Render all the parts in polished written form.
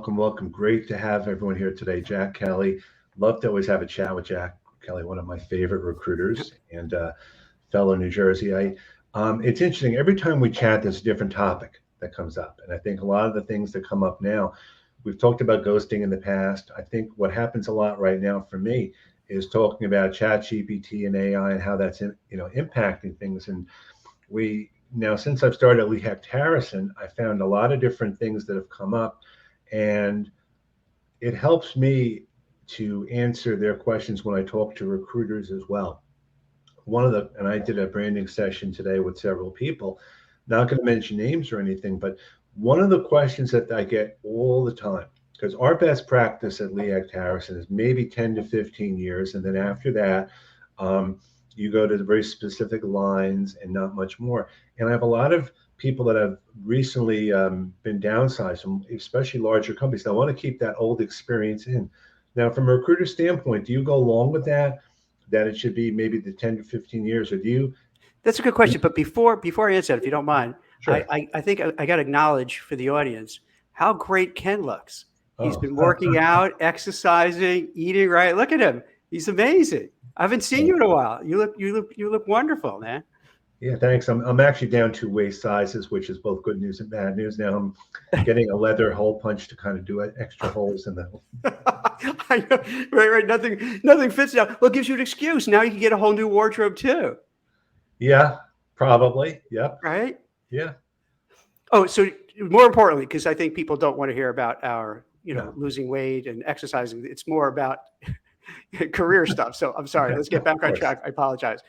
welcome, welcome. Great to have everyone here today. Jack Kelly. Love to always have a chat with Jack Kelly, one of my favorite recruiters and fellow New Jersey. It's interesting. Every time we chat, there's a different topic that comes up, and I think a lot of the things that come up now, we've talked about ghosting in the past. I think what happens a lot right now for me is talking about Chat GPT and AI and how that's impacting things. And we now, since I've started at Lee Hecht Harrison, I found a lot of different things that have come up, and it helps me to answer their questions when I talk to recruiters as well. And I did a branding session today with several people, not going to mention names or anything, but one of the questions that I get all the time, because our best practice at Lee Hecht Harrison is maybe 10 to 15 years. And then after that, you go to the very specific lines and not much more. And I have a lot of people that have recently been downsized, from especially larger companies that want to keep that old experience in. Now, from a recruiter standpoint, do you go along with that it should be maybe the 10 to 15 years, or do you? That's a good question. But before I answer that, if you don't mind, Sure. I think I got to acknowledge for the audience how great Ken looks. He's been working out, exercising, eating right. Look at him. He's amazing. I haven't seen you in a while. You look wonderful, man. Yeah, thanks. I'm actually down to waist sizes, which is both good news and bad news. Now I'm getting a leather hole punch to kind of do extra holes in the. I know, right. Nothing fits now. Well, it gives you an excuse. Now you can get a whole new wardrobe too. Yeah, probably. Yep. Right. Yeah. Oh, so more importantly, because I think people don't want to hear about our, losing weight and exercising. It's more about career stuff. So I'm sorry. Let's get back on track. I apologize.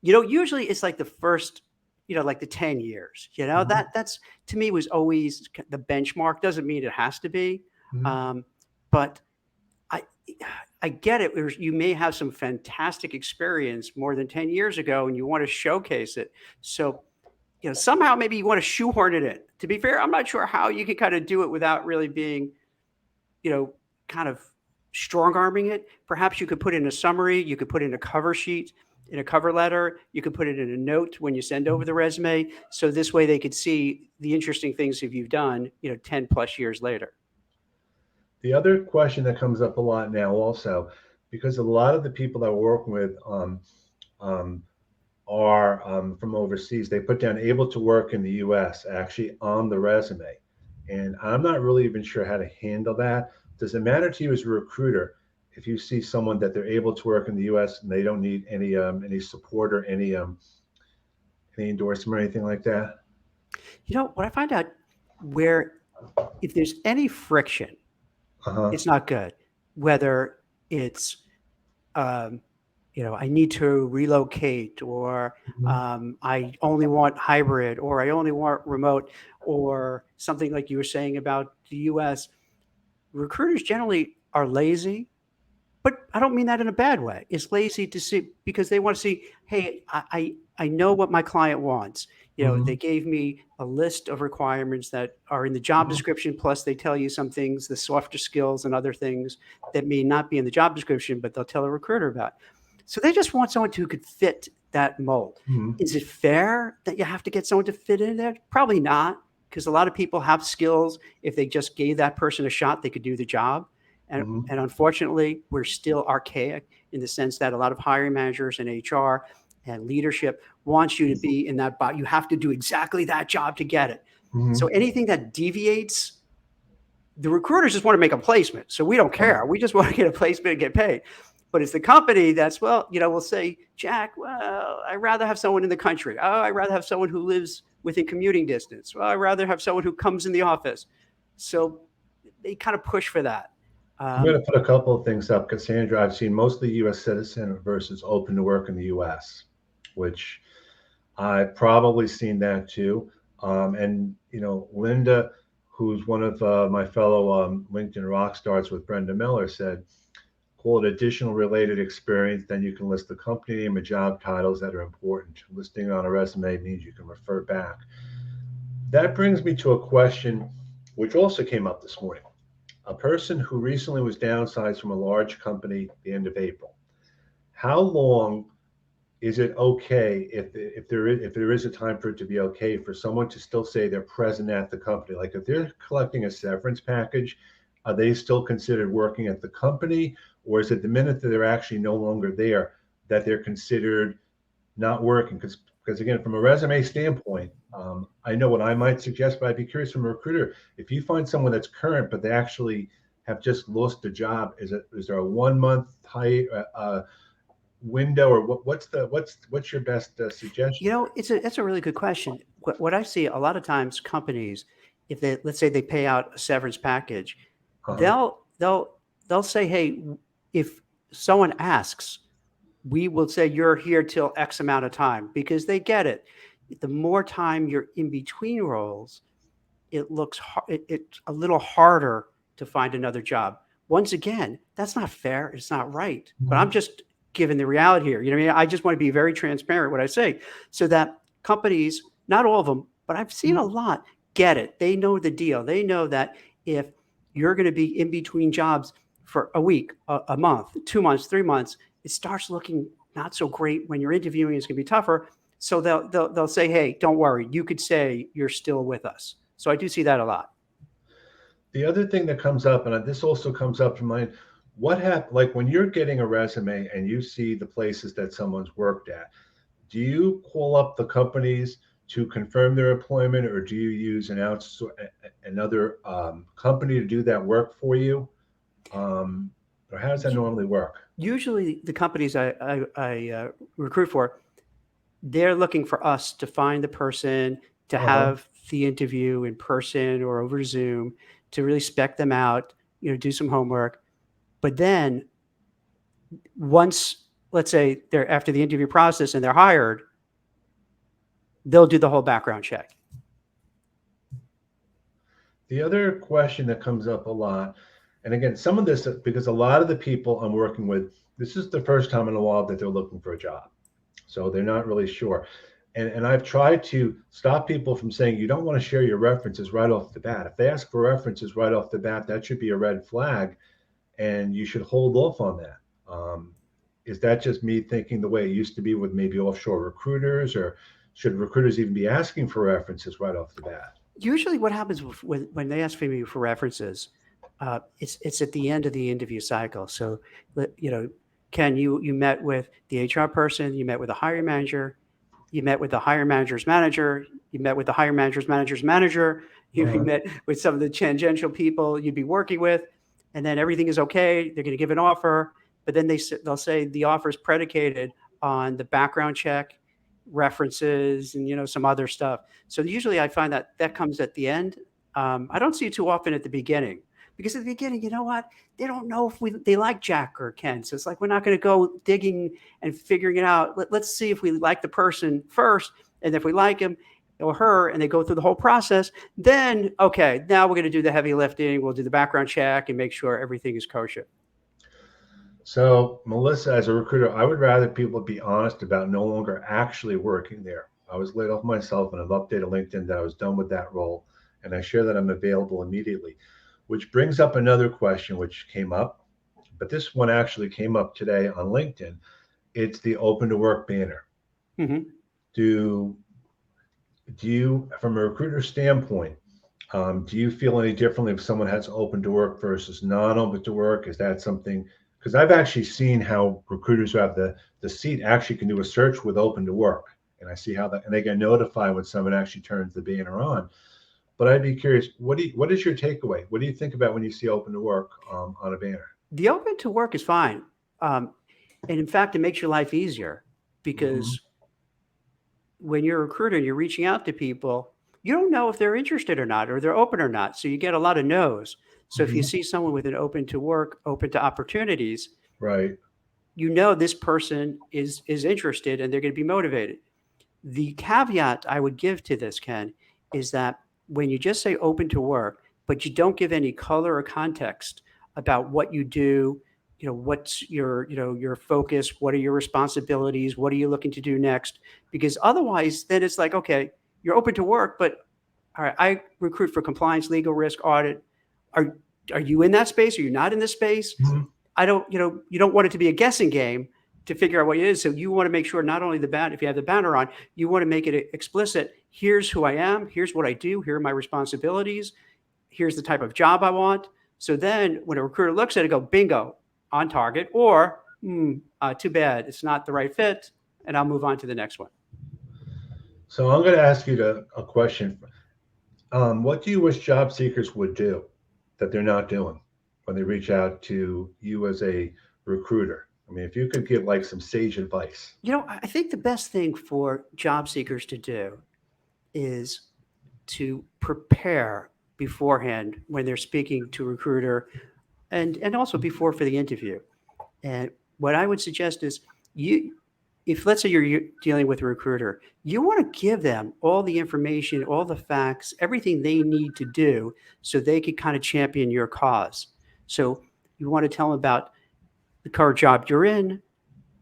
Usually it's like the first, like the 10 years, that's to me was always the benchmark. Doesn't mean it has to be. But I get it. You may have some fantastic experience more than 10 years ago and you want to showcase it. So, somehow maybe you want to shoehorn it in. To be fair, I'm not sure how you can kind of do it without really being, kind of strong arming it. Perhaps you could put in a summary, you could put in a cover sheet, in a cover letter, you could put it in a note when you send over the resume. So this way they could see the interesting things that you've done, 10 plus years later. The other question that comes up a lot now also, because a lot of the people that we're working with are from overseas, they put down able to work in the US actually on the resume. And I'm not really even sure how to handle that. Does it matter to you as a recruiter if you see someone that they're able to work in the US and they don't need any support or any endorsement or anything like that? What I find out, where if there's any friction, it's not good. Whether it's I need to relocate, or I only want hybrid, or I only want remote, or something like you were saying about the US. Recruiters generally are lazy, but I don't mean that in a bad way. It's lazy to see because they want to see, hey, I know what my client wants. They gave me a list of requirements that are in the job description, plus they tell you some things, the softer skills and other things that may not be in the job description, but they'll tell a recruiter about. So they just want someone who could fit that mold. Is it fair that you have to get someone to fit in there? Probably not, because a lot of people have skills. If they just gave that person a shot, they could do the job. And unfortunately, we're still archaic in the sense that a lot of hiring managers and HR and leadership wants you to be in that box. You have to do exactly that job to get it. So anything that deviates, the recruiters just want to make a placement. So we don't care. We just want to get a placement and get paid. But it's the company that's, we'll say, Jack, I'd rather have someone in the country. Oh, I'd rather have someone who lives within commuting distance. Well, I'd rather have someone who comes in the office. So they kind of push for that. I'm going to put a couple of things up, Cassandra. I've seen mostly U.S. citizen versus open to work in the U.S., which I've probably seen that too. And, Linda, who's one of my fellow LinkedIn rock stars with Brenda Miller, said, call it additional related experience. Then you can list the company name and job titles that are important. Listing on a resume means you can refer back. That brings me to a question which also came up this morning. A person who recently was downsized from a large company at the end of April. How long is it okay if there is a time for it to be okay for someone to still say they're present at the company? Like if they're collecting a severance package, are they still considered working at the company, or is it the minute that they're actually no longer there that they're considered not working? Because again, from a resume standpoint, I know what I might suggest, but I'd be curious from a recruiter, if you find someone that's current but they actually have just lost a job, is there a 1 month window, or what's your best suggestion? You know, that's a really good question. What I see a lot of times, companies, if they, let's say they pay out a severance package, Uh-huh. they'll say, hey, if someone asks, we will say you're here till X amount of time, because they get it. The more time you're in between roles, it's a little harder to find another job. Once again, that's not fair. It's not right. But I'm just giving the reality here. You know what I mean? I just want to be very transparent what I say, so that companies, not all of them, but I've seen a lot, get it. They know the deal. They know that if you're going to be in between jobs for a week, a month, 2 months, 3 months, it starts looking not so great. When you're interviewing, it's going to be tougher. So they'll say, hey, don't worry. You could say you're still with us. So I do see that a lot. The other thing that comes up, and this also comes up in mind, what happened, like when you're getting a resume and you see the places that someone's worked at, do you call up the companies to confirm their employment, or do you use another company to do that work for you? Or how does that normally work? Usually, the companies I recruit for, they're looking for us to find the person, to Uh-huh. have the interview in person or over Zoom, to really spec them out, do some homework. But then once, let's say they're after the interview process and they're hired, they'll do the whole background check. The other question that comes up a lot, and again, some of this, because a lot of the people I'm working with, this is the first time in a while that they're looking for a job. So they're not really sure. And I've tried to stop people from saying you don't want to share your references right off the bat. If they ask for references right off the bat, that should be a red flag, and you should hold off on that. Is that just me thinking the way it used to be with maybe offshore recruiters, or should recruiters even be asking for references right off the bat? Usually what happens when they ask me for references, it's at the end of the interview cycle. So, Ken, you met with the HR person, you met with the hiring manager, you met with the hiring manager's manager, you met with the hiring manager's manager's manager, you Uh-huh. met with some of the tangential people you'd be working with, and then everything is okay. They're going to give an offer, but then they'll say the offer is predicated on the background check, references, and some other stuff. So usually I find that comes at the end. I don't see it too often at the beginning, because at the beginning, you know what? They don't know if they like Jack or Ken. So it's like, we're not going to go digging and figuring it out. Let's see if we like the person first. And if we like him or her and they go through the whole process, then, okay, now we're going to do the heavy lifting. We'll do the background check and make sure everything is kosher. So, Melissa, as a recruiter, I would rather people be honest about no longer actually working there. I was laid off myself, and I've updated LinkedIn that I was done with that role, and I share that I'm available immediately. Which brings up another question which came up, but this one actually came up today on LinkedIn. It's the open to work banner. Mm-hmm. Do you, from a recruiter standpoint, do you feel any differently if someone has open to work versus non-open to work? Is that something? Because I've actually seen how recruiters who have the seat actually can do a search with open to work, and I see how that, and they get notified when someone actually turns the banner on. But I'd be curious, what is your takeaway? What do you think about when you see open to work on a banner? The open to work is fine. And in fact, it makes your life easier, Mm-hmm. because when you're a recruiter and you're reaching out to people, you don't know if they're interested or not, or they're open or not. So you get a lot of no's. So if you Mm-hmm. see someone with an open to work, open to opportunities, Right. this person is interested and they're going to be motivated. The caveat I would give to this, Ken, is that when you just say open to work, but you don't give any color or context about what you do, what's your focus, what are your responsibilities, what are you looking to do next? Because otherwise, then it's like, okay, you're open to work, but all right, I recruit for compliance, legal, risk, audit. Are are you in that space? Are you not in this space? Mhm. I don't, you don't want it to be a guessing game. to figure out what it is. So you want to make sure not only if you have the banner on, you want to make it explicit. Here's who I am. Here's what I do. Here are my responsibilities. Here's the type of job I want. So then when a recruiter looks at it, go, bingo, on target, or too bad, it's not the right fit, and I'll move on to the next one. So I'm going to ask you a question. What do you wish job seekers would do that they're not doing when they reach out to you as a recruiter? I mean, if you could give like some sage advice. I think the best thing for job seekers to do is to prepare beforehand when they're speaking to a recruiter, and also before for the interview. And what I would suggest is if let's say you're dealing with a recruiter, you want to give them all the information, all the facts, everything they need to do so they can kind of champion your cause. So you want to tell them about the current job you're in,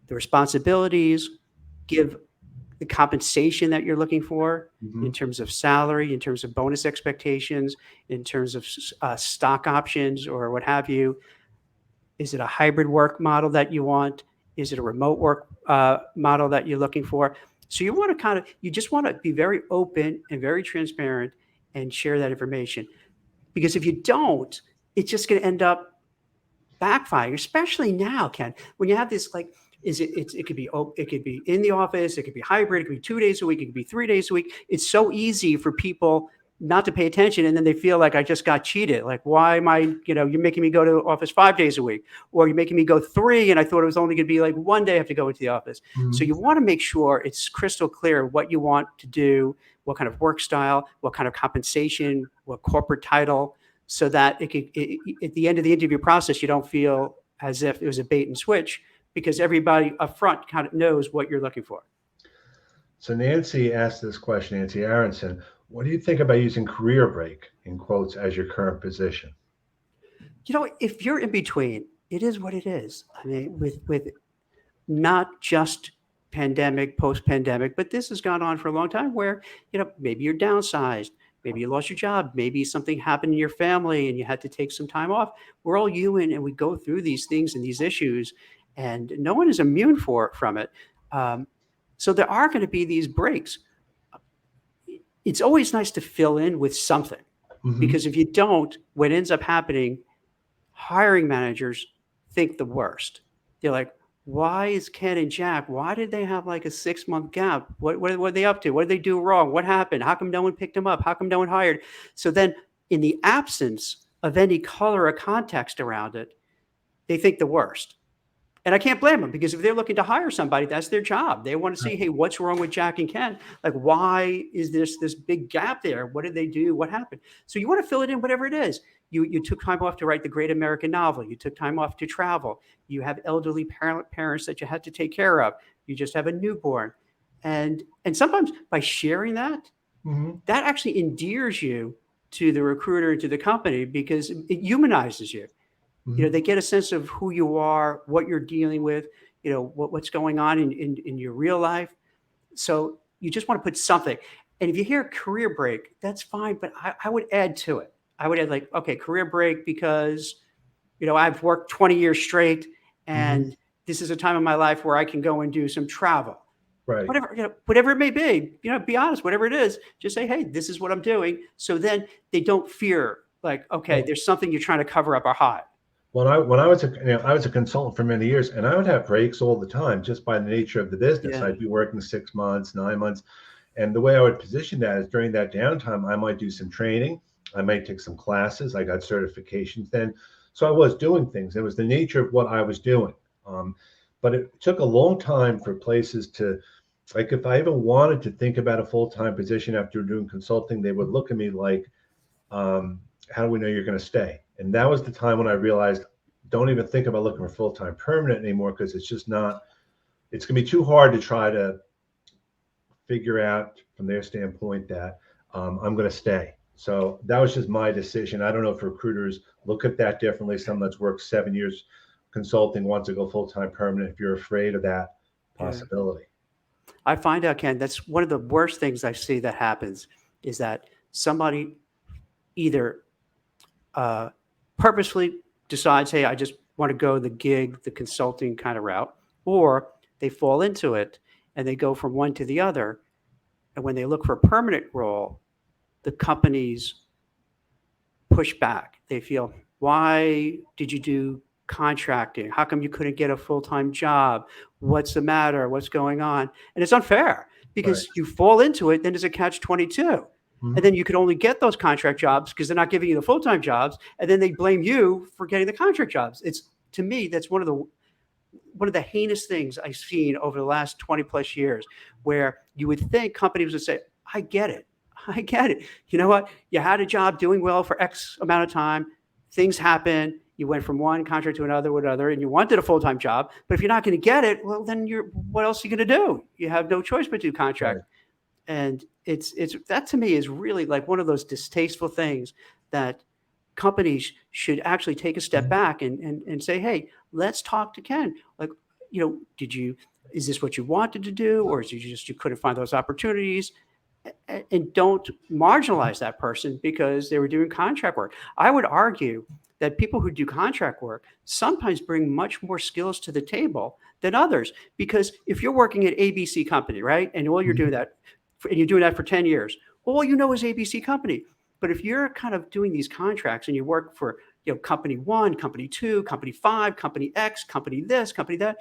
the responsibilities, give the compensation that you're looking for in terms of salary, in terms of bonus expectations, in terms of stock options or what have you. Is it a hybrid work model that you want? Is it a remote work model that you're looking for? So you just want to be very open and very transparent and share that information. Because if you don't, it's just going to end up backfiring, especially now, Ken, when you have this it could be in the office, it could be hybrid, it could be 2 days a week, it could be 3 days a week. It's so easy for people not to pay attention, and then they feel like I just got cheated. Like, why am I, you're making me go to the office 5 days a week, or you're making me go 3, and I thought it was only going to be like 1 day I have to go into the office. So you want to make sure it's crystal clear what you want to do, what kind of work style, what kind of compensation, what corporate title, so that at the end of the interview process, you don't feel as if it was a bait and switch, because everybody up front kind of knows what you're looking for. So Nancy asked this question, Nancy Aronson, what do you think about using career break in quotes as your current position? If you're in between, it is what it is. I mean, with not just pandemic, post-pandemic, but this has gone on for a long time where, maybe you're downsized, maybe you lost your job, maybe something happened in your family and you had to take some time off. We're all human and we go through these things and these issues, and no one is immune from it. So there are going to be these breaks. It's always nice to fill in with something, because if you don't, what ends up happening, hiring managers think the worst. They're like, why is Ken and Jack, why did they have like a 6-month gap? What are they up to? What did they do wrong? What happened? How come no one picked them up? How come no one hired? So then in the absence of any color or context around it, they think the worst. And I can't blame them, because if they're looking to hire somebody, that's their job. They want to see, hey, what's wrong with Jack and Ken? Like, why is this big gap there? What did they do? What happened? So you want to fill it in, whatever it is. You took time off to write the great American novel. You took time off to travel. You have elderly parents that you had to take care of. You just have a newborn. And sometimes by sharing that, that actually endears you to the recruiter, to the company, because it humanizes you. They get a sense of who you are, what you're dealing with, what's going on in your real life. So you just want to put something. And if you hear career break, that's fine. But I would add to it. I would add okay, career break because, I've worked 20 years straight, and this is a time in my life where I can go and do some travel. Right. Whatever it may be, be honest, whatever it is, just say, hey, this is what I'm doing. So then they don't fear there's something you're trying to cover up or hide. When I was a consultant for many years, and I would have breaks all the time just by the nature of the business. Yeah. I'd be working 6 months, 9 months. And the way I would position that is during that downtime, I might do some training. I might take some classes. I got certifications then. So I was doing things. It was the nature of what I was doing. But it took a long time for places to, like, if I even wanted to think about a full-time position after doing consulting, they would look at me like, how do we know you're going to stay? And that was the time when I realized, don't even think about looking for full-time permanent anymore, because it's just not, it's going to be too hard to try to figure out from their standpoint that I'm going to stay. So that was just my decision. I don't know if recruiters look at that differently. Someone that's worked 7 years consulting wants to go full-time permanent, if you're afraid of that possibility. I find out, Ken, that's one of the worst things I see that happens, is that somebody either purposefully decides, hey, I just want to go the gig, the consulting kind of route, or they fall into it and they go from one to the other. And when they look for a permanent role, the companies push back. They feel, why did you do contracting? How come you couldn't get a full-time job? What's the matter? What's going on? And it's unfair Right. because you fall into it, then there's a catch 22. And then you can only get those contract jobs because they're not giving you the full-time jobs. And then they blame you for getting the contract jobs. It's, to me, that's one of the heinous things I've seen over the last 20 plus years, where you would think companies would say, I get it. I get it. You know what? You had a job doing well for X amount of time. Things happen. You went from one contract to another, and you wanted a full-time job. But if you're not going to get it, well, then what else are you going to do? You have no choice but to do contract. Right. And it's that to me is really like one of those distasteful things that companies should actually take a step back and say, hey, let's talk to Ken. Like, is this what you wanted to do? Or is it just you couldn't find those opportunities? And don't marginalize that person because they were doing contract work. I would argue that people who do contract work sometimes bring much more skills to the table than others. Because if you're working at ABC company, right, and all you're doing that, and you're doing that for 10 years, all you know is ABC company. But if you're kind of doing these contracts and you work for company 1, company 2, company 5, company X, company this, company that,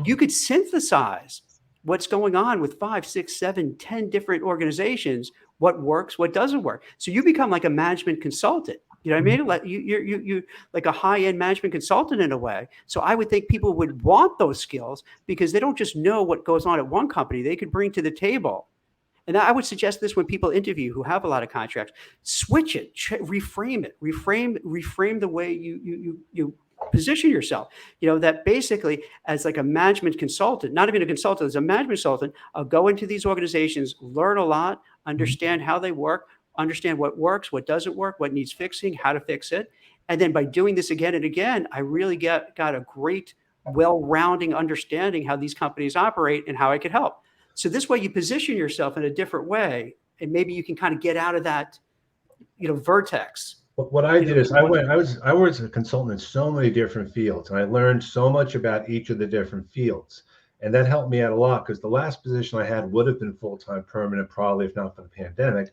you could synthesize what's going on with 5, 6, 7, 10 different organizations, what works, what doesn't work. So you become like a management consultant. You know what I mean? Like you like a high-end management consultant in a way. So I would think people would want those skills because they don't just know what goes on at one company. They could bring to the table. And I would suggest this when people interview who have a lot of contracts, switch it, reframe it, reframe the way you position yourself. That basically as like a management consultant, not even a consultant, as a management consultant, I'll go into these organizations, learn a lot, understand how they work, understand what works, what doesn't work, what needs fixing, how to fix it. And then by doing this again and again, I really got a great, well-rounding understanding how these companies operate and how I could help. So this way you position yourself in a different way, and maybe you can kind of get out of that, vertex. What I did is I was as a consultant in so many different fields, and I learned so much about each of the different fields, and that helped me out a lot because the last position I had would have been full-time permanent, probably if not for the pandemic,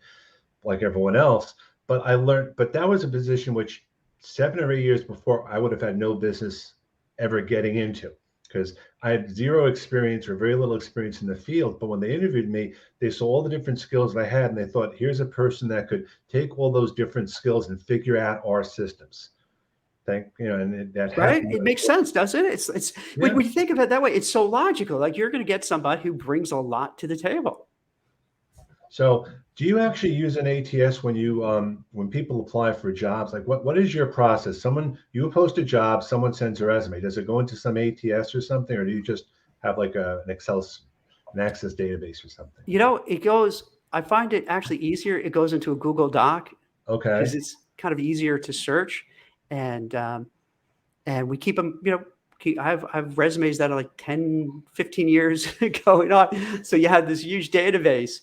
like everyone else. But that was a position which 7 or 8 years before I would have had no business ever getting into, because I had zero experience or very little experience in the field. But when they interviewed me, they saw all the different skills that I had, and they thought, here's a person that could take all those different skills and figure out our systems. And that Right? happened. It makes sense, doesn't it? It's when you think of it that way, it's so logical. Like you're going to get somebody who brings a lot to the table. So, do you actually use an ATS when people apply for jobs? Like, what is your process? You post a job, someone sends a resume. Does it go into some ATS or something, or do you just have like an Access database or something? It goes. I find it actually easier. It goes into a Google Doc Okay. because it's kind of easier to search, and we keep them. I have resumes that are like 10, 15 years going on. So you have this huge database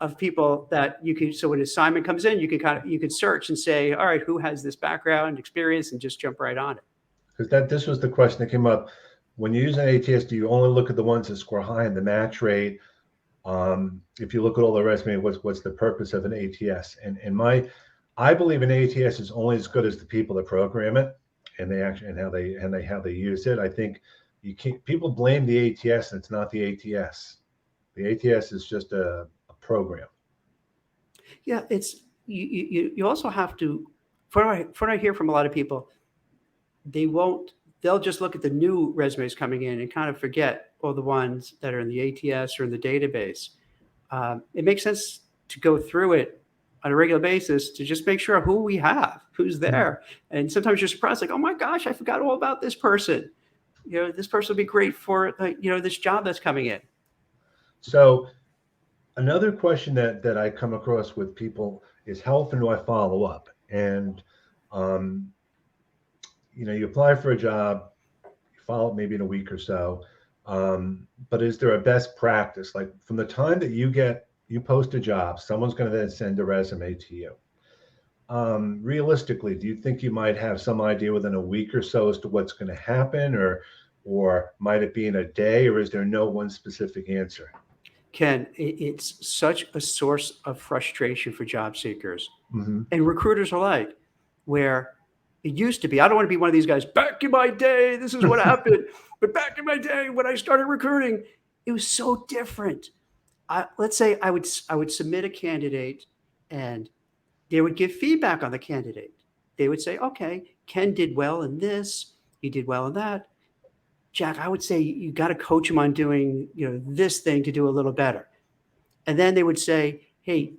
of people that you can, so when an assignment comes in, you can search and say, all right, who has this background experience, and just jump right on it. Because this was the question that came up. When you use an ATS, do you only look at the ones that score high in the match rate? If you look at all the resume, what's the purpose of an ATS? I believe an ATS is only as good as the people that program it and how they use it. I think people blame the ATS, and it's not the ATS. The ATS is just a program. Yeah, it's you also have to. From what I hear from a lot of people, they'll just look at the new resumes coming in and kind of forget all the ones that are in the ATS or in the database. It makes sense to go through it on a regular basis to just make sure who we have, who's there. And sometimes you're surprised, like, oh my gosh, I forgot all about this person. This person would be great for this job that's coming in. So another question that I come across with people is, how often do I follow up? And you apply for a job, you follow up maybe in a week or so. But is there a best practice? Like from the time that you post a job, someone's going to then send a resume to you. Realistically, do you think you might have some idea within a week or so as to what's going to happen, or or might it be in a day, or is there no one specific answer? Ken, it's such a source of frustration for job seekers Hmm. and recruiters alike, where it used to be, I don't want to be one of these guys, back in my day, this is what happened. But back in my day, when I started recruiting, it was so different. Let's say I would submit a candidate and they would give feedback on the candidate. They would say, okay, Ken did well in this, he did well in that. Jack, I would say you got to coach him on doing, this thing to do a little better. And then they would say, hey,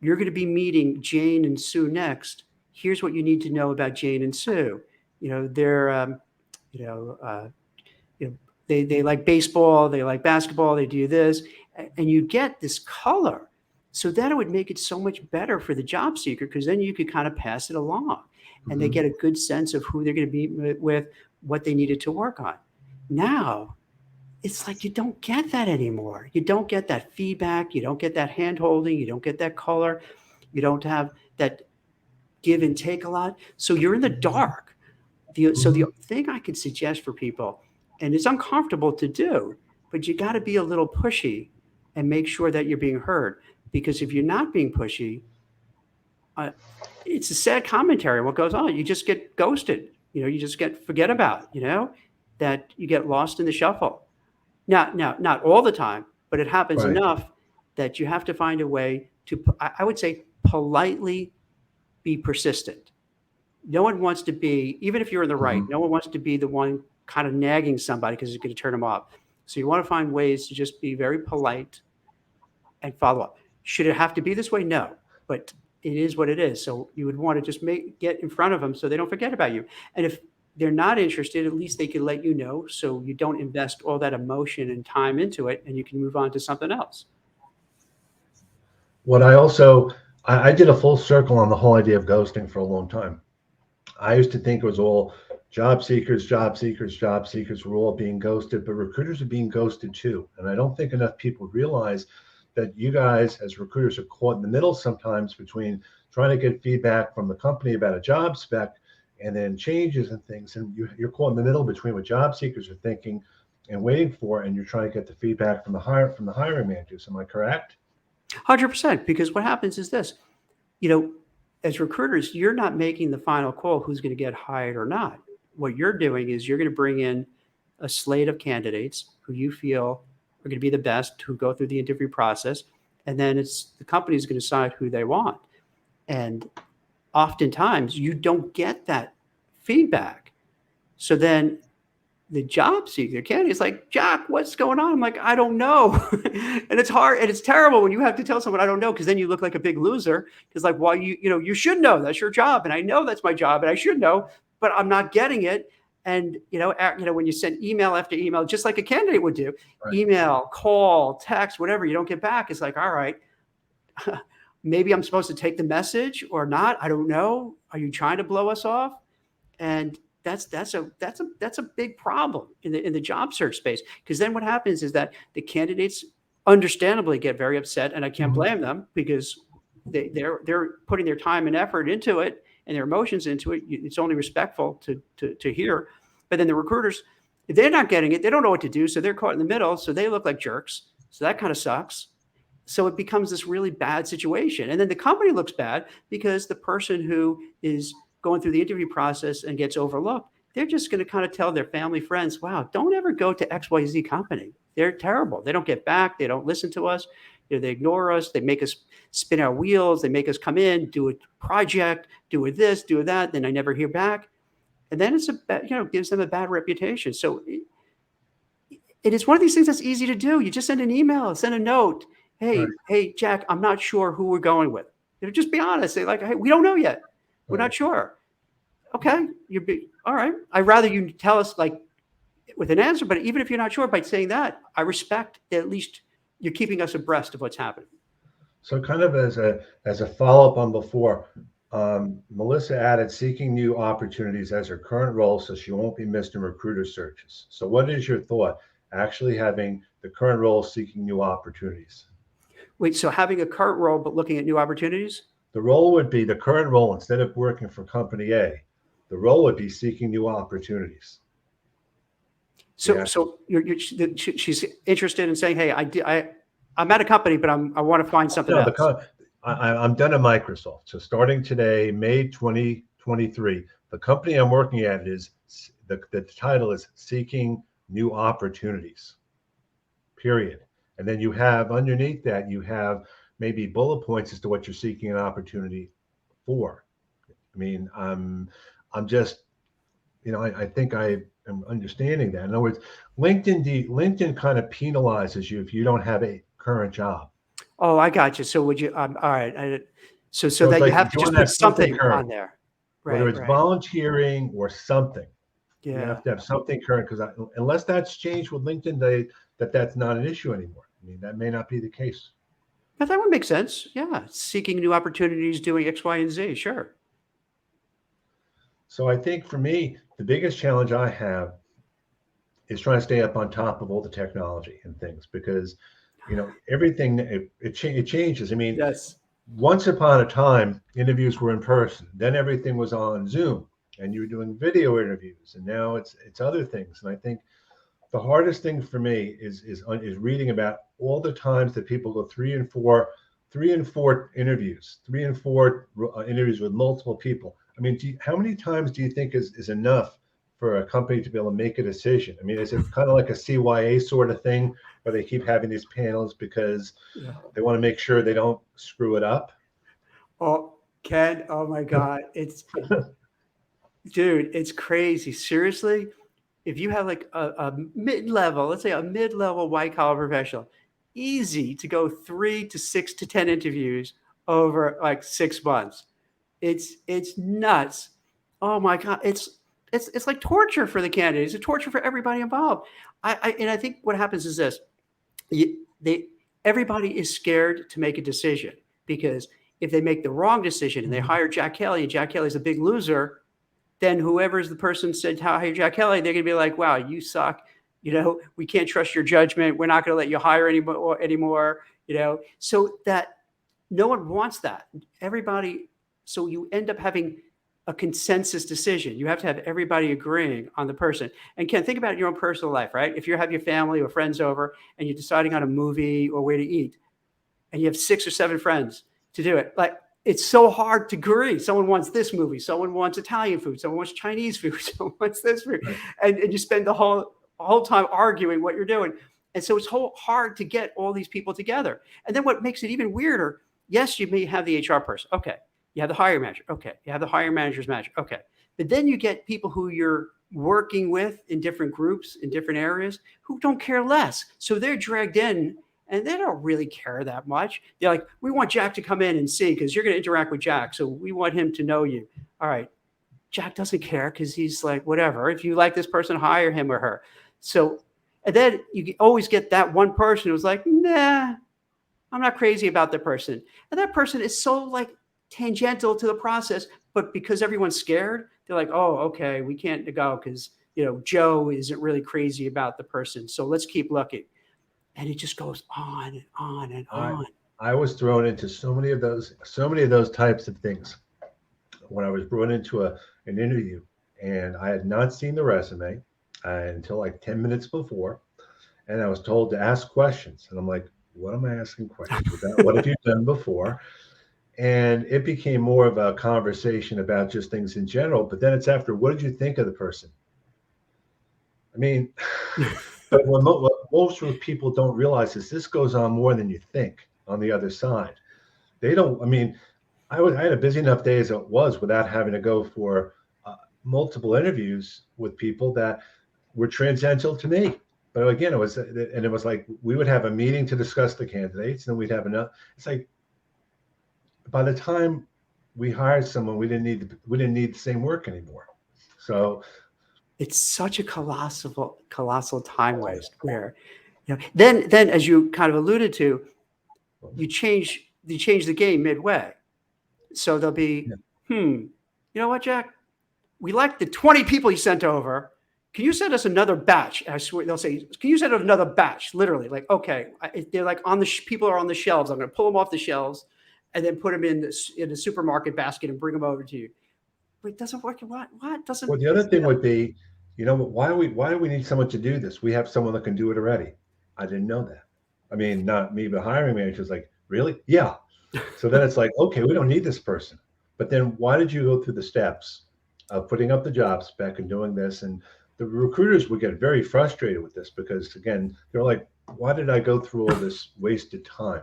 you're going to be meeting Jane and Sue next. Here's what you need to know about Jane and Sue. They're, you know, uh, they like baseball, they like basketball, they do this, and you get this color. So that it would make it so much better for the job seeker because then you could kind of pass it along, and they Hmm. get a good sense of who they're going to be with, what they needed to work on. Now it's like you don't get that anymore. You don't get that feedback. You don't get that hand holding. You don't get that color. You don't have that give and take a lot. So you're in the dark. So the thing I could suggest for people, and it's uncomfortable to do, but you got to be a little pushy and make sure that you're being heard. Because if you're not being pushy, uh, it's a sad commentary on what goes on. You just get ghosted. You just get forget about. That you get lost in the shuffle. Now, not all the time, but it happens Right. enough that you have to find a way to, I would say, politely be persistent. No one wants to be, even if you're in the right, Hmm. no one wants to be the one kind of nagging somebody because it's going to turn them off. So you want to find ways to just be very polite and follow up. Should it have to be this way? No, but it is what it is. So you would want to just get in front of them so they don't forget about you. And if they're not interested, at least they can let you know so you don't invest all that emotion and time into it and you can move on to something else. What I also, I did a full circle on the whole idea of ghosting for a long time. I used to think it was all job seekers, job seekers, job seekers were all being ghosted, but recruiters are being ghosted too. And I don't think enough people realize that you guys, as recruiters, are caught in the middle sometimes between trying to get feedback from the company about a job spec and then changes and things. And you're caught in the middle between what job seekers are thinking and waiting for, and you're trying to get the feedback from the hiring managers. Am I correct? 100%. Because what happens is this, you know, as recruiters, you're not making the final call who's going to get hired or not. What you're doing is you're going to bring in a slate of candidates who you feel are going to be the best, who go through the interview process, and then it's the company's going to decide who they want. And oftentimes you don't get that feedback. So then the job seeker candidate is like, Jack, what's going on? I'm like, I don't know. And it's hard and it's terrible when you have to tell someone I don't know, because then you look like a big loser. Because like, well, you should know, that's your job. And I know that's my job and I should know, but I'm not getting it. And when you send email after email, just like a candidate would do, Right. email, call, text, whatever, you don't get back. It's like, all right, maybe I'm supposed to take the message or not. I don't know. Are you trying to blow us off? And that's a big problem in the job search space, because then what happens is that the candidates understandably get very upset, and I can't Mhm. blame them because they're putting their time and effort into it and their emotions into it. It's only respectful to hear. But then the recruiters, if they're not getting it, they don't know what to do, so they're caught in the middle, so they look like jerks. So that kind of sucks. So it becomes this really bad situation. And then the company looks bad because the person who is going through the interview process and gets overlooked, they're just going to kind of tell their family, friends, wow, don't ever go to XYZ company. They're terrible. They don't get back. They don't listen to us. They ignore us. They make us spin our wheels. They make us come in, do a project, do a this, do a that. Then I never hear back. And then gives them a bad reputation. So it is one of these things that's easy to do. You just send an email, send a note. Right. Hey, Jack, I'm not sure who we're going with. Just be honest. Say like, hey, we don't know yet. We're Right. not sure. Okay, all right. I'd rather you tell us like with an answer, but even if you're not sure, by saying that, I respect that at least you're keeping us abreast of what's happening. So kind of as a follow-up on before, Melissa added seeking new opportunities as her current role so she won't be missed in recruiter searches. So what is your thought actually having the current role seeking new opportunities? Wait, so having a current role but looking at new opportunities? The role would be the current role instead of working for company A, the role would be seeking new opportunities. So, Yeah. so she's interested in saying, "Hey, I'm at a company, but I want to find something No, else." I'm done at Microsoft. So starting today, May 2023, the company I'm working at is the title is Seeking New Opportunities, period. And then you have underneath that, you have maybe bullet points as to what you're seeking an opportunity for. I mean, I'm just, I think I am understanding that. In other words, LinkedIn kind of penalizes you if you don't have a current job. Oh, I got you. So would you? All right. So So it's that you like have if to you just want to put have something something current, on there. whether Right. it's Right. volunteering or something, you Yeah. have to have something current because unless that's changed with LinkedIn, that's not an issue anymore. I mean, that may not be the case. But that would make sense. Yeah. Seeking new opportunities, doing X, Y, and Z. Sure. So I think for me, the biggest challenge I have is trying to stay up on top of all the technology and things because, everything it changes. I mean, Yes. once upon a time, interviews were in person. Then everything was on Zoom, and you were doing video interviews, and now it's other things. And I think the hardest thing for me is reading about all the times that people go three and four interviews, interviews with multiple people. I mean, how many times do you think is enough for a company to be able to make a decision? I mean, is it kind of like a CYA sort of thing where they keep having these panels because Yeah. they want to make sure they don't screw it up? Oh, Ken. Oh my God. Dude, it's crazy. Seriously, if you have like a mid-level, let's say a mid-level white collar professional, easy to go 3 to 6 to 10 interviews over like 6 months. It's nuts. Oh my God. It's like torture for the candidates. It's torture for everybody involved. And I think what happens is this. They everybody is scared to make a decision because if they make the wrong decision and they hire Jack Kelly and Jack Kelly's a big loser, then whoever's the person said, "Hey, Jack Kelly," they're going to be like, "Wow, you suck. We can't trust your judgment. We're not going to let you hire anymore." So that no one wants that. Everybody. So you end up having a consensus decision. You have to have everybody agreeing on the person. And Ken, think about your own personal life, right? If you have your family or friends over and you're deciding on a movie or where to eat, and you have 6 or 7 friends to do it, like it's so hard to agree. Someone wants this movie, someone wants Italian food, someone wants Chinese food, someone wants this food, Right. and you spend the whole time arguing what you're doing. And so it's hard to get all these people together. And then what makes it even weirder, yes, you may have the HR person. Okay. You have the hiring manager. Okay. You have the hiring manager's manager. Okay. But then you get people who you're working with in different groups, in different areas, who don't care less. So they're dragged in and they don't really care that much. They're like, we want Jack to come in and see because you're going to interact with Jack. So we want him to know you. All right. Jack doesn't care because he's like, whatever. If you like this person, hire him or her. So, and then you always get that one person who's like, nah, I'm not crazy about the person. And that person is so like tangential to the process, but because everyone's scared, they're like, oh, okay, we can't go because, Joe isn't really crazy about the person. So let's keep looking. And it just goes on and on and I on. I was thrown into so many of those types of things when I was brought into an interview, and I had not seen the resume until like 10 minutes before, and I was told to ask questions, and I'm like, what am I asking questions about? What have you done before? And it became more of a conversation about just things in general. But then it's after, what did you think of the person? I mean, but what most people don't realize is this goes on more than you think on the other side. They don't. I mean, I had a busy enough day as it was without having to go for multiple interviews with people that were transcendental to me. But again, it was like we would have a meeting to discuss the candidates, and then we'd have another. It's like by the time we hired someone, we didn't need the same work anymore. So It's such a colossal time waste where, then as you kind of alluded to, you change the game midway. So they'll be, yeah. you know what, Jack? We like the 20 people you sent over. Can you send us another batch? I swear they'll say, can you send us another batch? Literally, like, okay, they're like people are on the shelves. I'm going to pull them off the shelves and then put them in the supermarket basket and bring them over to you. But it doesn't work. What doesn't? Well, the other thing would be, you know, why do we need someone to do this? We have someone that can do it already. I didn't know that. I mean, not me, but hiring manager's like, really? Yeah. So then it's like, okay, we don't need this person. But then why did you go through the steps of putting up the job spec and doing this? And the recruiters would get very frustrated with this because again, they're like, why did I go through all this wasted time?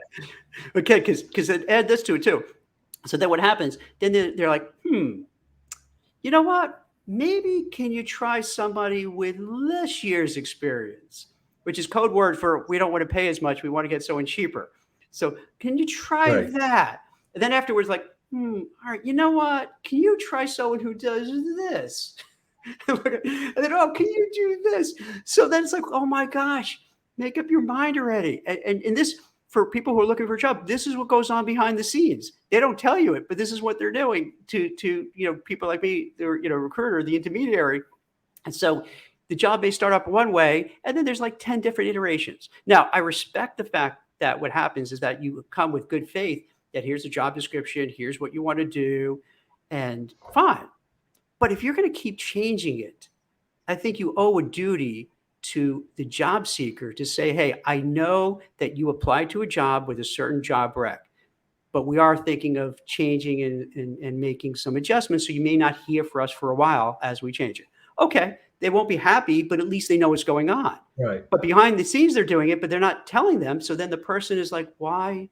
Okay, because add this to it too. So then what happens? Then they're like, you know what? Maybe can you try somebody with less years experience, which is code word for we don't want to pay as much. We want to get someone cheaper. So can you try Right. that? And then afterwards, like, all right, you know what? Can you try someone who does this? And then, oh, can you do this? So then it's like, oh my gosh, make up your mind already. And this, for people who are looking for a job, this is what goes on behind the scenes. They don't tell you it, but this is what they're doing to people like me, the recruiter, the intermediary. And so the job may start up one way, and then there's like 10 different iterations. Now, I respect the fact that what happens is that you come with good faith that here's the job description, here's what you want to do, and fine. But if you're going to keep changing it, I think you owe a duty to the job seeker to say, hey, I know that you applied to a job with a certain job rec, but we are thinking of changing and making some adjustments. So you may not hear from us for a while as we change it. Okay, they won't be happy, but at least they know what's going on. Right. But behind the scenes, they're doing it, but they're not telling them. So then the person is like, why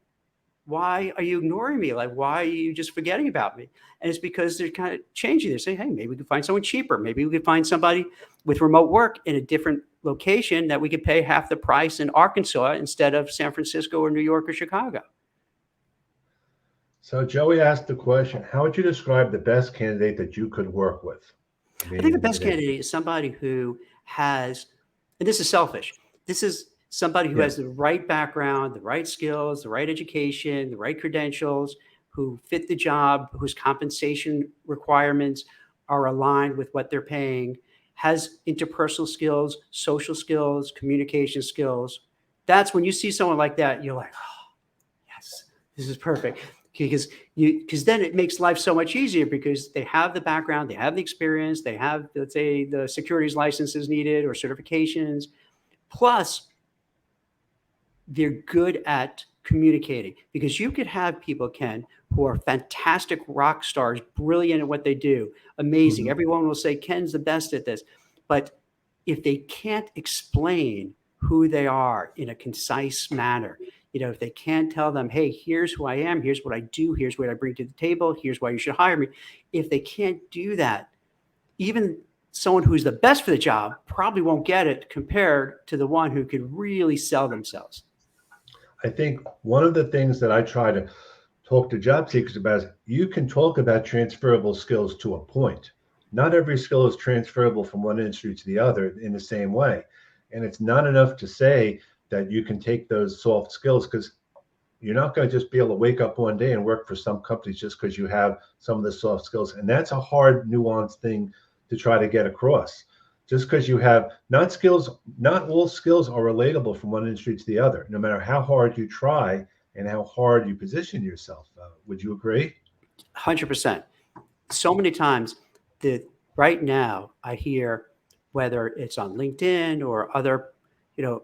are you ignoring me? Like, why are you just forgetting about me? And it's because they're kind of changing. They're saying, hey, maybe we can find someone cheaper. Maybe we could find somebody with remote work in a different location that we could pay half the price in Arkansas instead of San Francisco or New York or Chicago. So Joey asked the question, how would you describe the best candidate that you could work with? I think the best candidate is somebody who has, and this is selfish, this is somebody who has the right background, the right skills, the right education, the right credentials, who fit the job, whose compensation requirements are aligned with what they're paying, has interpersonal skills, social skills, communication skills. That's when you see someone like that, you're like, oh, yes, this is perfect. Because then it makes life so much easier because they have the background, they have the experience, they have, let's say, the securities licenses needed or certifications. Plus, they're good at communicating because you could have people, Ken, who are fantastic rock stars, brilliant at what they do, amazing. Everyone will say Ken's the best at this. But if they can't explain who they are in a concise manner, if they can't tell them, hey, here's who I am, here's what I do, here's what I bring to the table, here's why you should hire me. If they can't do that, even someone who's the best for the job probably won't get it compared to the one who could really sell themselves. I think one of the things that I try to talk to job seekers about is you can talk about transferable skills to a point. Not every skill is transferable from one industry to the other in the same way. And it's not enough to say that you can take those soft skills because you're not going to just be able to wake up one day and work for some companies just because you have some of the soft skills. And that's a hard, nuanced thing to try to get across. Just because you have not all skills are relatable from one industry to the other, no matter how hard you try and how hard you position yourself. Would you agree? 100%. So many times that right now I hear, whether it's on LinkedIn or other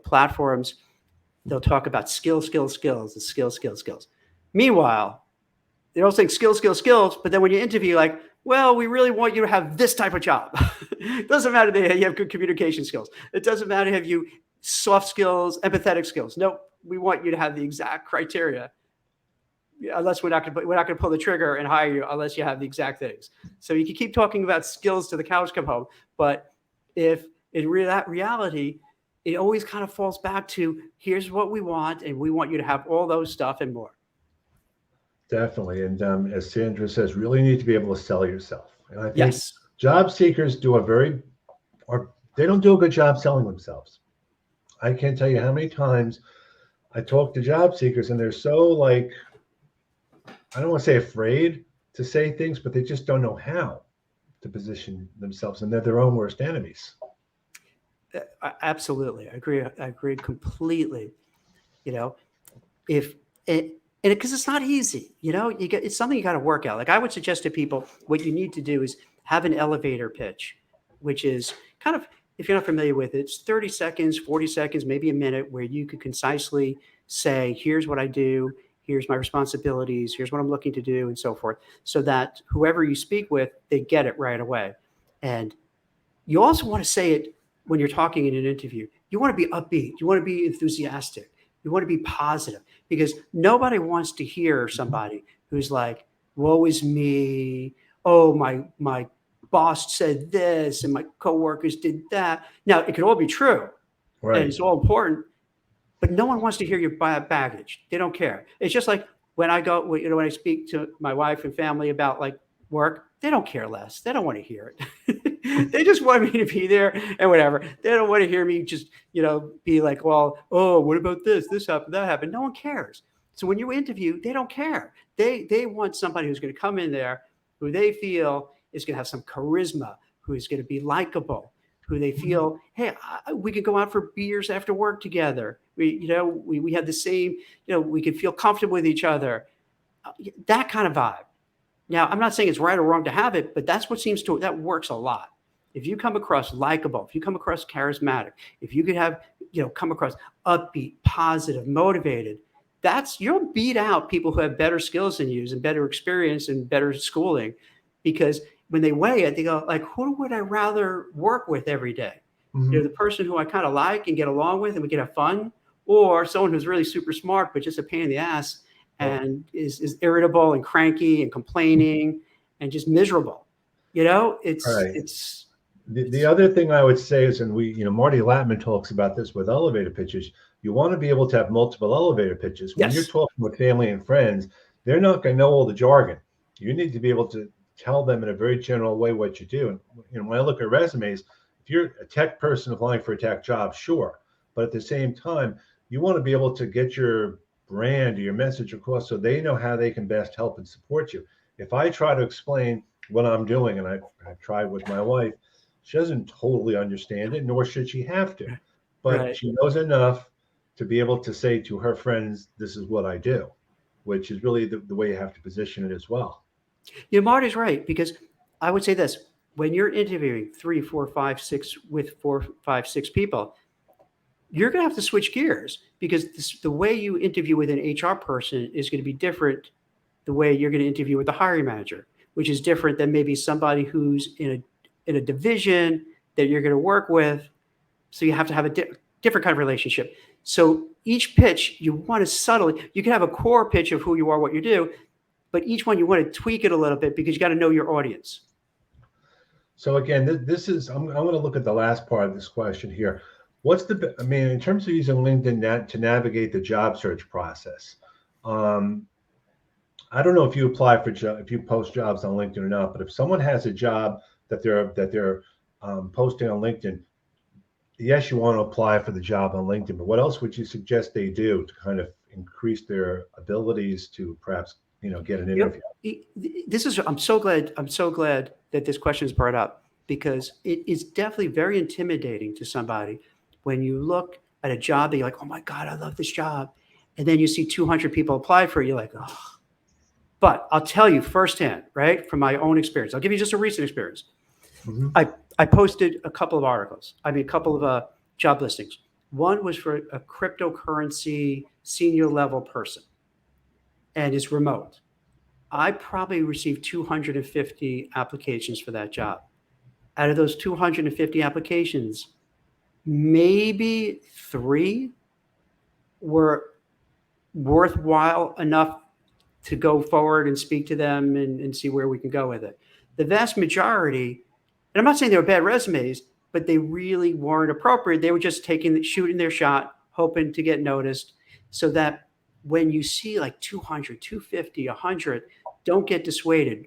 platforms, they'll talk about skills, and skills. Meanwhile, they're all saying skills, but then when you interview, like, well, we really want you to have this type of job. It doesn't matter that you have good communication skills. It doesn't matter if you soft skills, empathetic skills. No, we want you to have the exact criteria. Unless we're not going to pull the trigger and hire you unless you have the exact things. So you can keep talking about skills till the cows come home, but if in reality, it always kind of falls back to here's what we want, and we want you to have all those stuff and more. Definitely. And as Sandra says, really need to be able to sell yourself. And I think Yes. job seekers they don't do a good job selling themselves. I can't tell you how many times I talk to job seekers and they're so I don't want to say afraid to say things, but they just don't know how to position themselves, and they're their own worst enemies. Absolutely. I agree completely. Because it's not easy, it's something you got to work out. Like I would suggest to people, what you need to do is have an elevator pitch, which is kind of, if you're not familiar with it, it's 30 seconds, 40 seconds, maybe a minute where you could concisely say, here's what I do, here's my responsibilities, here's what I'm looking to do, and so forth, so that whoever you speak with, they get it right away. And you also want to say it when you're talking in an interview. You want to be upbeat. You want to be enthusiastic. You want to be positive, because nobody wants to hear somebody who's like, woe is me. Oh, my boss said this and my coworkers did that. Now, it could all be true, and Right. it's all important, but no one wants to hear your baggage. They don't care. It's just like when I go, when I speak to my wife and family about like work, they don't care less. They don't want to hear it. They just want me to be there and whatever. They don't want to hear me just, be like, well, oh, what about this? This happened, that happened. No one cares. So when you interview, they don't care. They want somebody who's going to come in there who they feel is going to have some charisma, who is going to be likable, who they feel, hey, we could go out for beers after work together. We had the same, we could feel comfortable with each other. That kind of vibe. Now, I'm not saying it's right or wrong to have it, but that's what that works a lot. If you come across likable, if you come across charismatic, if you could have, come across upbeat, positive, motivated, you'll beat out people who have better skills than you and better experience and better schooling, because when they weigh it, they go like, who would I rather work with every day? Mhm. The person who I kind of like and get along with and we can have fun, or someone who's really super smart, but just a pain in the ass and is irritable and cranky and complaining and just miserable. Right. It's The other thing I would say is, and Marty Latman talks about this with elevator pitches, you want to be able to have multiple elevator pitches. When you're yes, talking with family and friends, they're not going to know all the jargon. You need to be able to tell them in a very general way what you do. And when I look at resumes, if you're a tech person applying for a tech job, sure. But at the same time, you want to be able to get your brand or your message across so they know how they can best help and support you. If I try to explain what I'm doing, and I've tried with my wife, she doesn't totally understand it, nor should she have to, but right. she knows enough to be able to say to her friends, this is what I do, which is really the way you have to position it as well. Marty's right, because I would say this: when you're interviewing 3, 4, 5, 6 with 4, 5, 6 people, you're going to have to switch gears, because the way you interview with an HR person is going to be different the way you're going to interview with the hiring manager, which is different than maybe somebody who's in a division that you're going to work with. So you have to have a different kind of relationship. So each pitch, you want to subtly, you can have a core pitch of who you are, what you do, but each one you want to tweak it a little bit, because you got to know your audience. So again, this is, I'm going to look at the last part of this question here. In terms of using LinkedIn to navigate the job search process, I don't know if you apply for if you post jobs on LinkedIn or not, but if someone has a job that they're posting on LinkedIn, yes, you want to apply for the job on LinkedIn, but what else would you suggest they do to kind of increase their abilities to perhaps, get an interview? I'm so glad that this question is brought up, because it is definitely very intimidating to somebody when you look at a job that you're like, oh my God, I love this job. And then you see 200 people apply for it. You're like, oh. But I'll tell you firsthand, right, from my own experience. I'll give you just a recent experience. Mm-hmm. I posted a couple of articles. A couple of job listings. One was for a cryptocurrency senior level person, and it's remote. I probably received 250 applications for that job. Out of those 250 applications, maybe 3 were worthwhile enough to go forward and speak to them and see where we can go with it. The vast majority, and I'm not saying they were bad resumes, but they really weren't appropriate. They were just shooting their shot, hoping to get noticed, so that when you see like 200, 250, 100, don't get dissuaded.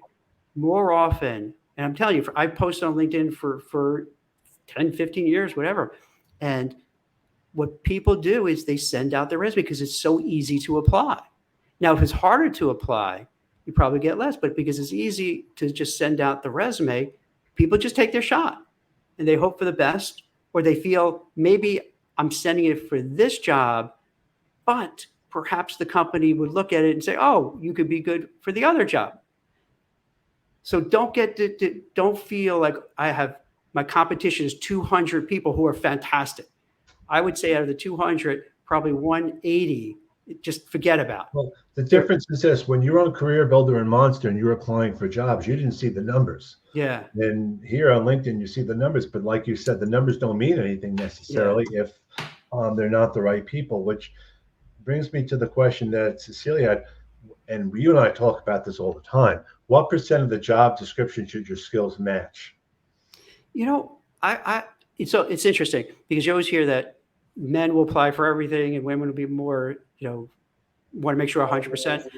More often, and I'm telling you, I posted on LinkedIn for 10, 15 years, whatever. And what people do is they send out their resume because it's so easy to apply. Now, if it's harder to apply, you probably get less, but because it's easy to just send out the resume, people just take their shot and they hope for the best, or they feel maybe I'm sending it for this job, but perhaps the company would look at it and say, oh, you could be good for the other job. So don't feel like I have my competition is 200 people who are fantastic. I would say out of the 200, probably 180, just forget about. Well, the difference is this: when you're on Career Builder and Monster and you're applying for jobs, you didn't see the numbers. Yeah. And here on LinkedIn, you see the numbers, but like you said, the numbers don't mean anything necessarily if they're not the right people, which brings me to the question that Cecilia had, and you and I talk about this all the time. What percent of the job description should your skills match? You know, it's interesting because you always hear that men will apply for everything and women will be more, want to make sure 100%.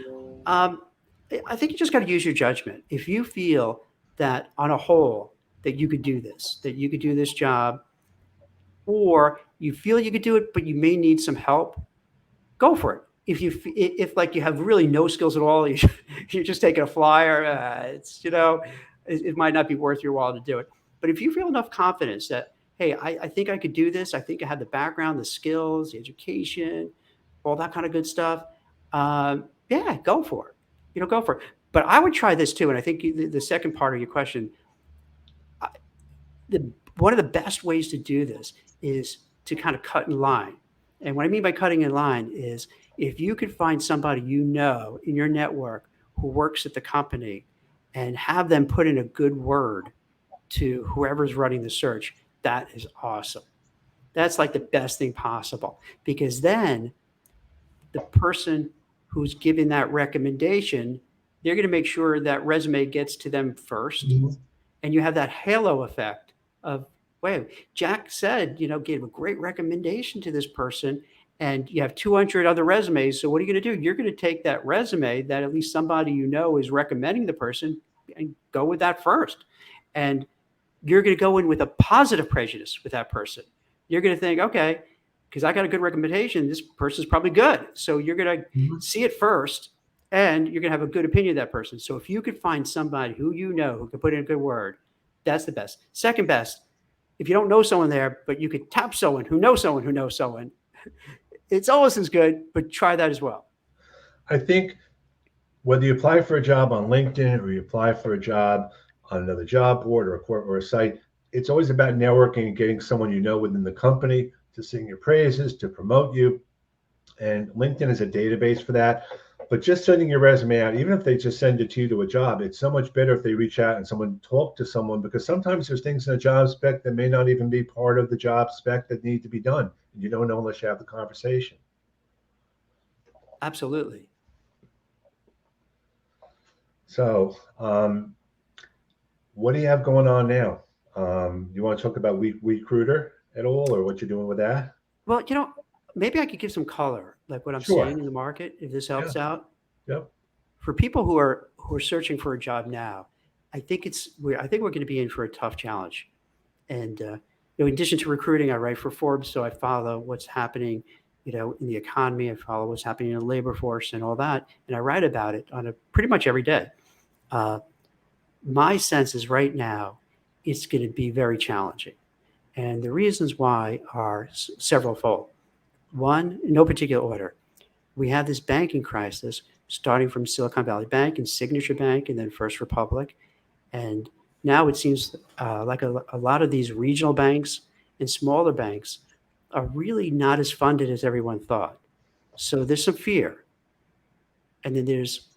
I think you just got to use your judgment. If you feel that on a whole that you could do this, that you could do this job, or you feel you could do it, but you may need some help, go for it. If like you have really no skills at all, you're just taking a flyer. It might not be worth your while to do it. But if you feel enough confidence that, hey, I think I could do this. I think I have the background, the skills, the education, all that kind of good stuff. Yeah, go for it. Go for it. But I would try this too. And I think the second part of your question, one of the best ways to do this is to kind of cut in line. And what I mean by cutting in line is if you could find somebody in your network who works at the company and have them put in a good word to whoever's running the search, that is awesome. That's like the best thing possible, because then the person who's giving that recommendation, they're going to make sure that resume gets to them first. Mm-hmm. And you have that halo effect of, wait, Jack said, gave a great recommendation to this person, and you have 200 other resumes. So what are you going to do? You're going to take that resume that at least somebody is recommending the person and go with that first. And you're going to go in with a positive prejudice with that person. You're going to think, okay, because I got a good recommendation, this person's probably good. So you're going to see it first, and you're going to have a good opinion of that person. So if you could find somebody who who can put in a good word, that's the best. Second best, if you don't know someone there, but you could tap someone who knows someone, it's almost as good, but try that as well. I think whether you apply for a job on LinkedIn or you apply for a job on another job board or a site, it's always about networking and getting someone within the company to sing your praises, to promote you. And LinkedIn is a database for that. But just sending your resume out, even if they just send it to you to a job, it's so much better if they reach out and someone talk to someone, because sometimes there's things in a job spec that may not even be part of the job spec that need to be done. And you don't know unless you have the conversation. Absolutely. So, what do you have going on now? You want to talk about Recruiter at all, or what you're doing with that? Well, maybe I could give some color, like what I'm seeing in the market, if this helps out. Yep. For people who are searching for a job now, I think we're going to be in for a tough challenge. And in addition to recruiting, I write for Forbes, so I follow what's happening, in the economy. I follow what's happening in the labor force and all that, and I write about it on pretty much every day. My sense is right now, it's going to be very challenging, and the reasons why are several-fold. One, in no particular order, we have this banking crisis starting from Silicon Valley Bank and Signature Bank and then First Republic. And now it seems like a lot of these regional banks and smaller banks are really not as funded as everyone thought. So there's some fear. And then there's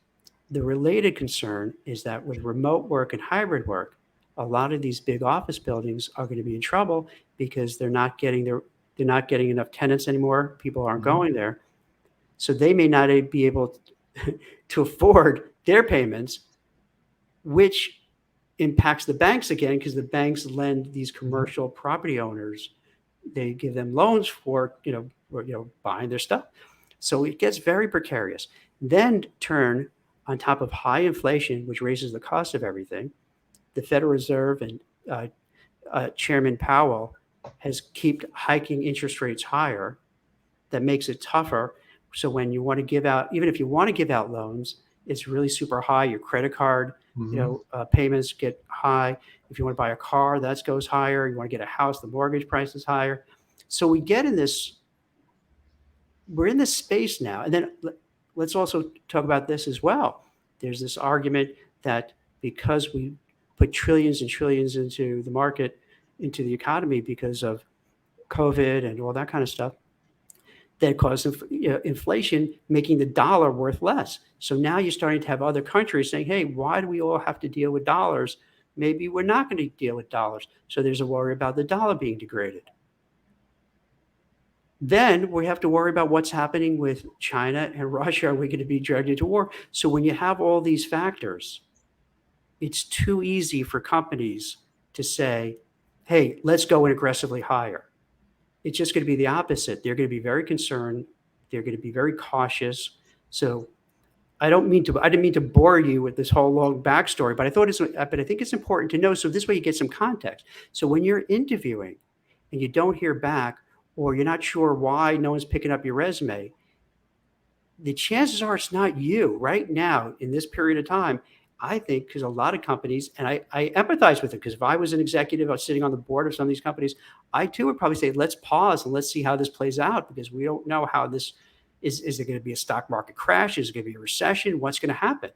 the related concern is that with remote work and hybrid work, a lot of these big office buildings are going to be in trouble because they're not getting enough tenants anymore. People aren't going there. So they may not be able to afford their payments, which impacts the banks again, because the banks lend these commercial property owners, they give them loans for, buying their stuff. So it gets very precarious. Then turn on top of high inflation, which raises the cost of everything. The Federal Reserve and Chairman Powell has kept hiking interest rates higher. That makes it tougher. So when you want to give out, even if you want to give out loans, it's really super high. Your credit card, payments get high. If you want to buy a car, that goes higher. You want to get a house, the mortgage price is higher. So we're in this space now. And then let's also talk about this as well. There's this argument that because we put trillions and trillions into the market, into the economy because of COVID and all that kind of stuff that caused inflation, making the dollar worth less. So now you're starting to have other countries saying, hey, why do we all have to deal with dollars? Maybe we're not going to deal with dollars. So there's a worry about the dollar being degraded. Then we have to worry about what's happening with China and Russia. Are we going to be dragged into war? So when you have all these factors, it's too easy for companies to say, hey, let's go and aggressively hire. It's just going to be the opposite. They're going to be very concerned. They're going to be very cautious. So I didn't mean to bore you with this whole long backstory, but I think it's important to know. So this way you get some context. So when you're interviewing and you don't hear back, or you're not sure why no one's picking up your resume, the chances are it's not you right now in this period of time. I think because a lot of companies, and I empathize with it, because if I was an executive, I was sitting on the board of some of these companies, I too would probably say, let's pause and let's see how this plays out, because we don't know how this is there going to be a stock market crash? Is it going to be a recession? What's going to happen?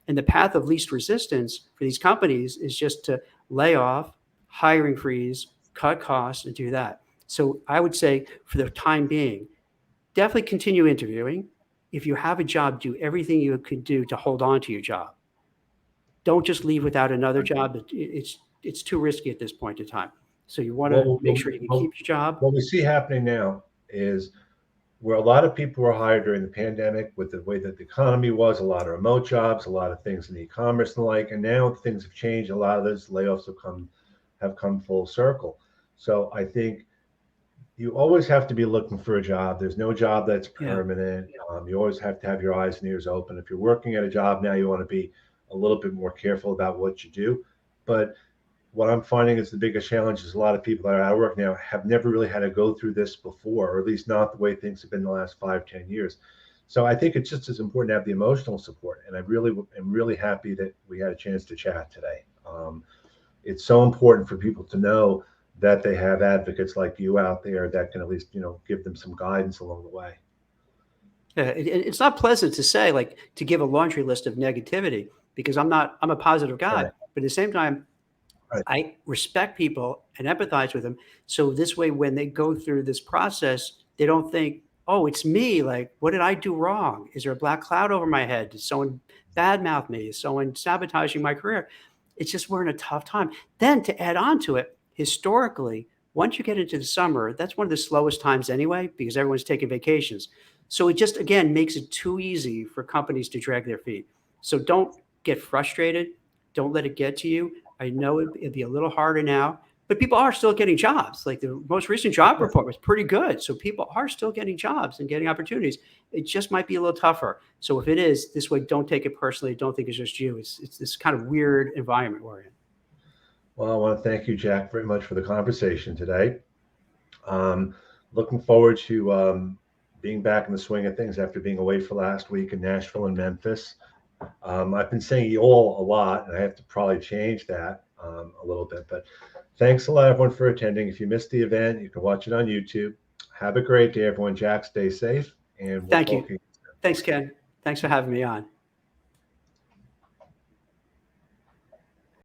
And the path of least resistance for these companies is just to lay off, hiring freeze, cut costs, and do that. So I would say for the time being, definitely continue interviewing. If you have a job, do everything you could do to hold on to your job. Don't just leave without another job. It's too risky at this point in time. So you want to make sure you can keep your job. What we see happening now is where a lot of people were hired during the pandemic with the way that the economy was, a lot of remote jobs, a lot of things in e-commerce and the like, and now things have changed. A lot of those layoffs have come full circle. So I think you always have to be looking for a job. There's no job that's permanent. You always have to have your eyes and ears open. If you're working at a job now, you want to be a little bit more careful about what you do. But what I'm finding is the biggest challenge is a lot of people that are out of work now have never really had to go through this before, or at least not the way things have been the last 5-10 years. So I think it's just as important to have the emotional support. And I really am really happy that we had a chance to chat today. It's so important for people to know that they have advocates like you out there that can at least, give them some guidance along the way. Yeah, it's not pleasant to say, like, to give a laundry list of negativity, because I'm a positive guy, Right. but at the same time, Right. I respect people and empathize with them. So this way, when they go through this process, they don't think, oh, it's me. Like, what did I do wrong? Is there a black cloud over my head? Did someone badmouth me? Is someone sabotaging my career? It's just we're in a tough time. Then to add on to it, historically, once you get into the summer, that's one of the slowest times anyway, because everyone's taking vacations. So it just, again, makes it too easy for companies to drag their feet. So don't get frustrated. Don't let it get to you. I know it'd be a little harder now, but people are still getting jobs. Like the most recent job report was pretty good. So people are still getting jobs and getting opportunities. It just might be a little tougher. So if it is this way, don't take it personally. Don't think it's just you. It's this kind of weird environment we're in. Well, I want to thank you, Jack, very much for the conversation today. Looking forward to being back in the swing of things after being away for last week in Nashville and Memphis. I've been saying you all a lot, and I have to probably change that a little bit. But thanks a lot, everyone, for attending. If you missed the event, you can watch it on YouTube. Have a great day, everyone. Jack, stay safe. And Thank you. Thanks, Ken. Thanks for having me on.